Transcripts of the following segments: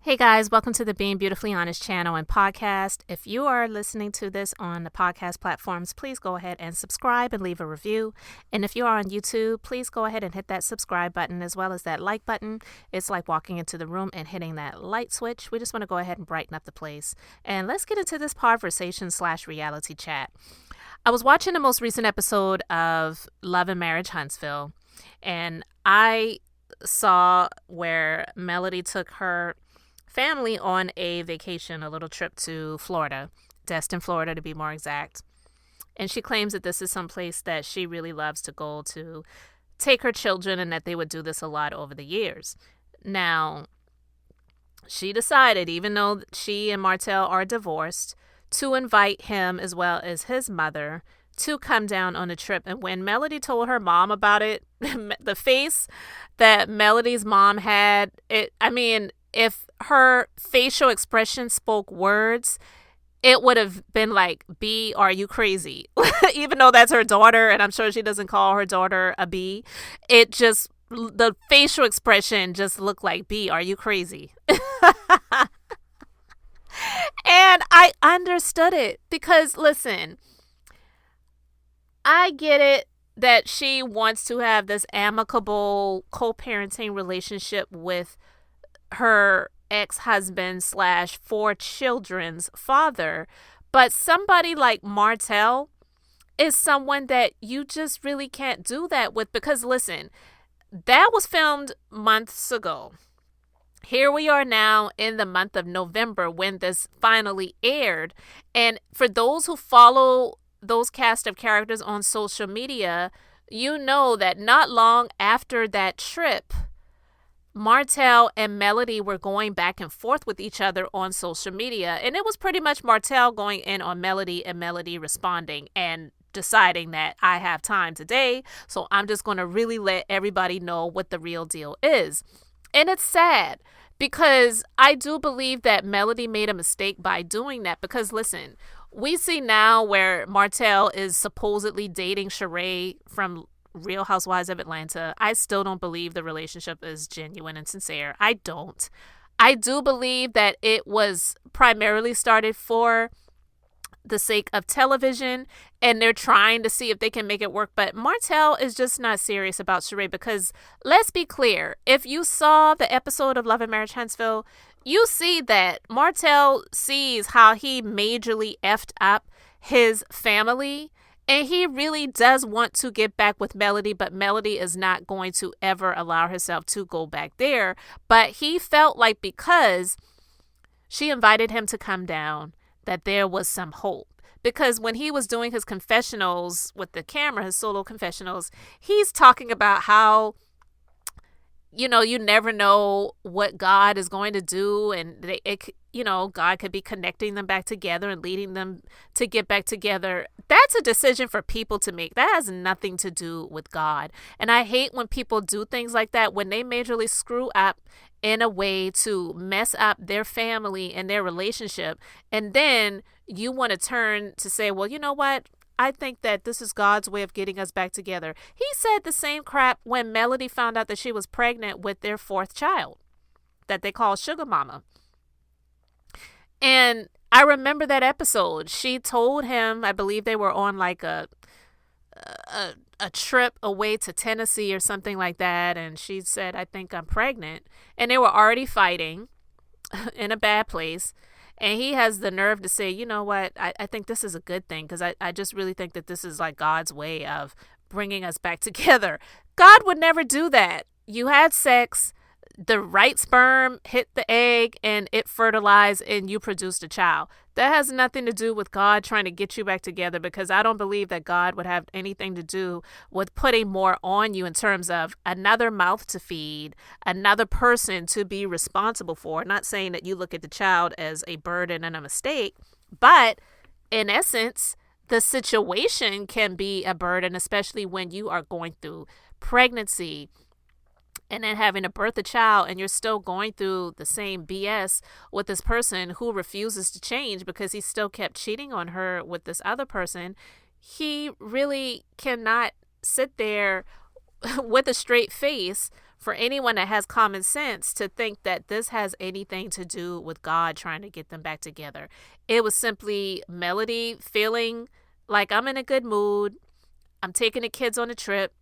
Hey guys, welcome to the Being Beautifully Honest channel and podcast. If you are listening to this on the podcast platforms, please go ahead and subscribe and leave a review. And if you are on YouTube, please go ahead and hit that subscribe button as well as that like button. It's like walking into the room and hitting that light switch. We just want to go ahead and brighten up the place. And let's get into this conversation/reality chat. I was watching the most recent episode of Love and Marriage Huntsville, and I saw where Melody took her family on a vacation, a little trip to Florida, Destin, Florida to be more exact. And she claims that this is some place that she really loves to go to take her children and that they would do this a lot over the years. Now, she decided, even though she and Martell are divorced, to invite him as well as his mother to come down on a trip. And when Melody told her mom about it, the face that Melody's mom had, if her facial expression spoke words, it would have been like, B, are you crazy? Even though that's her daughter, and I'm sure she doesn't call her daughter a B. The facial expression just looked like, B, are you crazy? And I understood it because, listen, I get it that she wants to have this amicable co-parenting relationship with her ex-husband / 4 children's father. But somebody like Martell is someone that you just really can't do that with, because listen, that was filmed months ago. Here we are now in the month of November when this finally aired. And for those who follow those cast of characters on social media, you know that not long after that trip, Martell and Melody were going back and forth with each other on social media. And it was pretty much Martell going in on Melody and Melody responding and deciding that I have time today, so I'm just going to really let everybody know what the real deal is. And it's sad because I do believe that Melody made a mistake by doing that. Because listen, we see now where Martell is supposedly dating Sheree from Real Housewives of Atlanta. I still don't believe the relationship is genuine and sincere. I don't. I do believe that it was primarily started for the sake of television, and they're trying to see if they can make it work. But Martell is just not serious about Sheree, because let's be clear, if you saw the episode of Love and Marriage Huntsville, you see that Martell sees how he majorly effed up his family. And he really does want to get back with Melody, but Melody is not going to ever allow herself to go back there. But he felt like because she invited him to come down, that there was some hope. Because when he was doing his confessionals with the camera, his solo confessionals, he's talking about how, you never know what God is going to do. And God could be connecting them back together and leading them to get back together. That's a decision for people to make. That has nothing to do with God. And I hate when people do things like that, when they majorly screw up in a way to mess up their family and their relationship. And then you want to turn to say, well, you know what? I think that this is God's way of getting us back together. He said the same crap when Melody found out that she was pregnant with their 4th child that they call Sugar Mama. And I remember that episode. She told him, I believe they were on like a trip away to Tennessee or something like that. And she said, I think I'm pregnant. And they were already fighting in a bad place. And he has the nerve to say, you know what, I think this is a good thing, because I just really think that this is like God's way of bringing us back together. God would never do that. You had sex, the right sperm hit the egg and it fertilized and you produced a child. That has nothing to do with God trying to get you back together, because I don't believe that God would have anything to do with putting more on you in terms of another mouth to feed, another person to be responsible for. Not saying that you look at the child as a burden and a mistake, but in essence, the situation can be a burden, especially when you are going through pregnancy and then having to birth a child, and you're still going through the same BS with this person who refuses to change because he still kept cheating on her with this other person. He really cannot sit there with a straight face for anyone that has common sense to think that this has anything to do with God trying to get them back together. It was simply Melody feeling like I'm in a good mood. I'm taking the kids on a trip.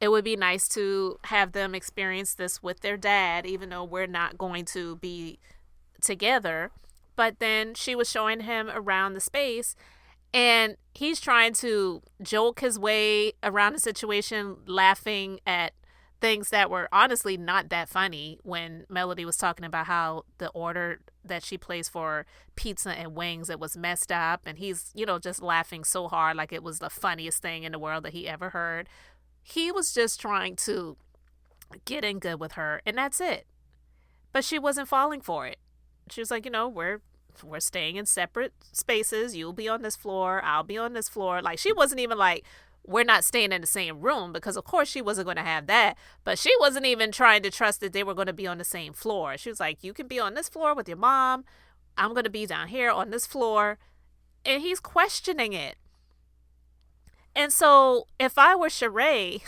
It would be nice to have them experience this with their dad, even though we're not going to be together. But then she was showing him around the space, and he's trying to joke his way around the situation, laughing at things that were honestly not that funny. When Melody was talking about how the order that she placed for pizza and wings, it was messed up, and he's, just laughing so hard like it was the funniest thing in the world that he ever heard. He was just trying to get in good with her, and that's it. But she wasn't falling for it. She was like, we're staying in separate spaces. You'll be on this floor. I'll be on this floor. Like, she wasn't even like, we're not staying in the same room, because of course she wasn't going to have that. But she wasn't even trying to trust that they were going to be on the same floor. She was like, you can be on this floor with your mom. I'm going to be down here on this floor. And he's questioning it. And so if I were Sheree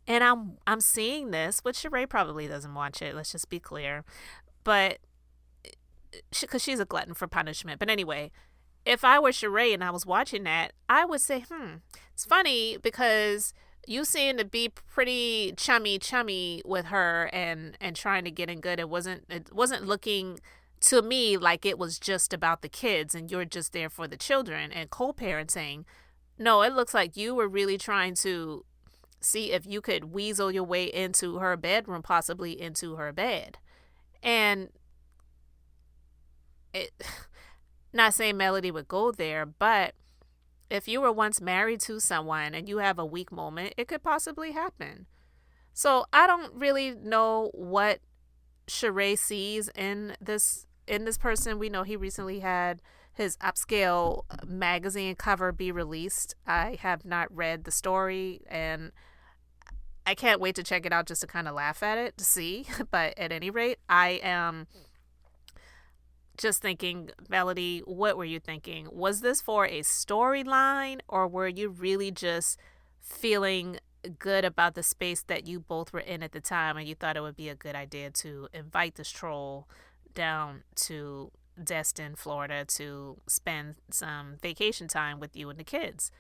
and I'm seeing this, which Sheree probably doesn't watch it, let's just be clear, but because she's a glutton for punishment. But anyway, if I were Sheree and I was watching that, I would say, it's funny because you seem to be pretty chummy with her and trying to get in good. It wasn't looking to me like it was just about the kids and you're just there for the children and co-parenting. No, it looks like you were really trying to see if you could weasel your way into her bedroom, possibly into her bed. And not saying Melody would go there, but if you were once married to someone and you have a weak moment, it could possibly happen. So I don't really know what Sheree sees in this person. We know he recently had his upscale magazine cover be released. I have not read the story, and I can't wait to check it out just to kind of laugh at it to see. But at any rate, I am just thinking, Melody, what were you thinking? Was this for a storyline, or were you really just feeling good about the space that you both were in at the time, and you thought it would be a good idea to invite this troll down to Destin, Florida, to spend some vacation time with you and the kids?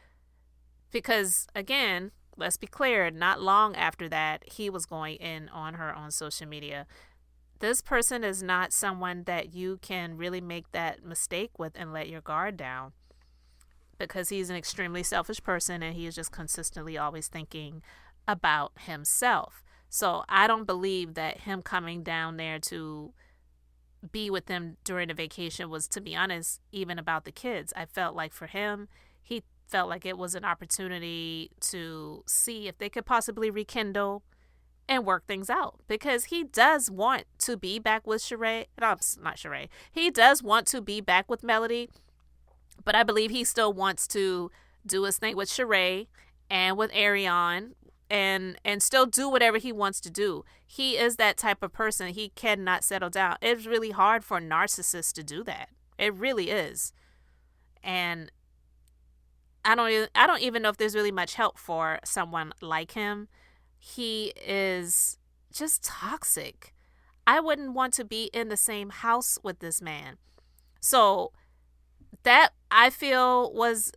Because again, let's be clear, not long after that, he was going in on her on social media. This person is not someone that you can really make that mistake with and let your guard down, because he's an extremely selfish person and he is just consistently always thinking about himself. So I don't believe that him coming down there to be with them during the vacation was, to be honest, even about the kids. I felt like for him, he felt like it was an opportunity to see if they could possibly rekindle and work things out, because he does want to be back with Sheree. No, not Sheree. He does want to be back with Melody, but I believe he still wants to do his thing with Sheree and with Ariane and still do whatever he wants to do. He is that type of person. He cannot settle down. It's really hard for narcissists to do that. It really is. And I don't even know if there's really much help for someone like him. He is just toxic. I wouldn't want to be in the same house with this man. So that, I feel, was,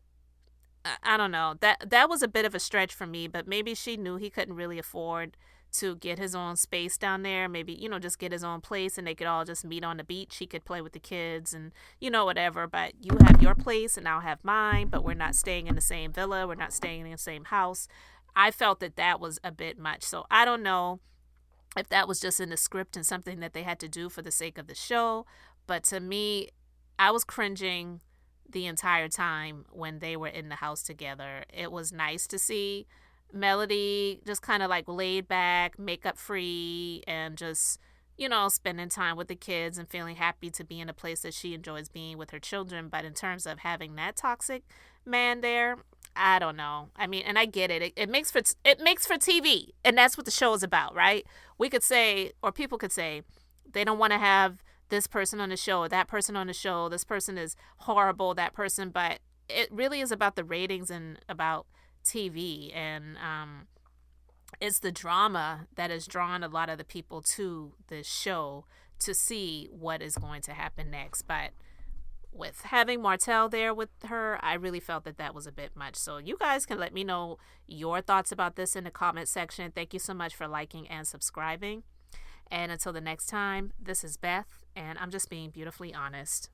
I don't know, that was a bit of a stretch for me, but maybe she knew he couldn't really afford to get his own space down there. Maybe, just get his own place and they could all just meet on the beach. He could play with the kids and, whatever. But you have your place and I'll have mine, but we're not staying in the same villa. We're not staying in the same house. I felt that was a bit much. So I don't know if that was just in the script and something that they had to do for the sake of the show. But to me, I was cringing the entire time when they were in the house together. It was nice to see Melody just kind of like laid back, makeup free, and just, spending time with the kids and feeling happy to be in a place that she enjoys being with her children. But in terms of having that toxic man there, I don't know. I mean, and I get it. It makes for TV, and that's what the show is about, right? We could say, or people could say, they don't want to have this person on the show or that person on the show. This person is horrible, that person. But it really is about the ratings and about TV. And it's the drama that has drawn a lot of the people to this show to see what is going to happen next. But with having Martell there with her, I really felt that that was a bit much. So you guys can let me know your thoughts about this in the comment section. Thank you so much for liking and subscribing. And until the next time, this is Beth, and I'm just being beautifully honest.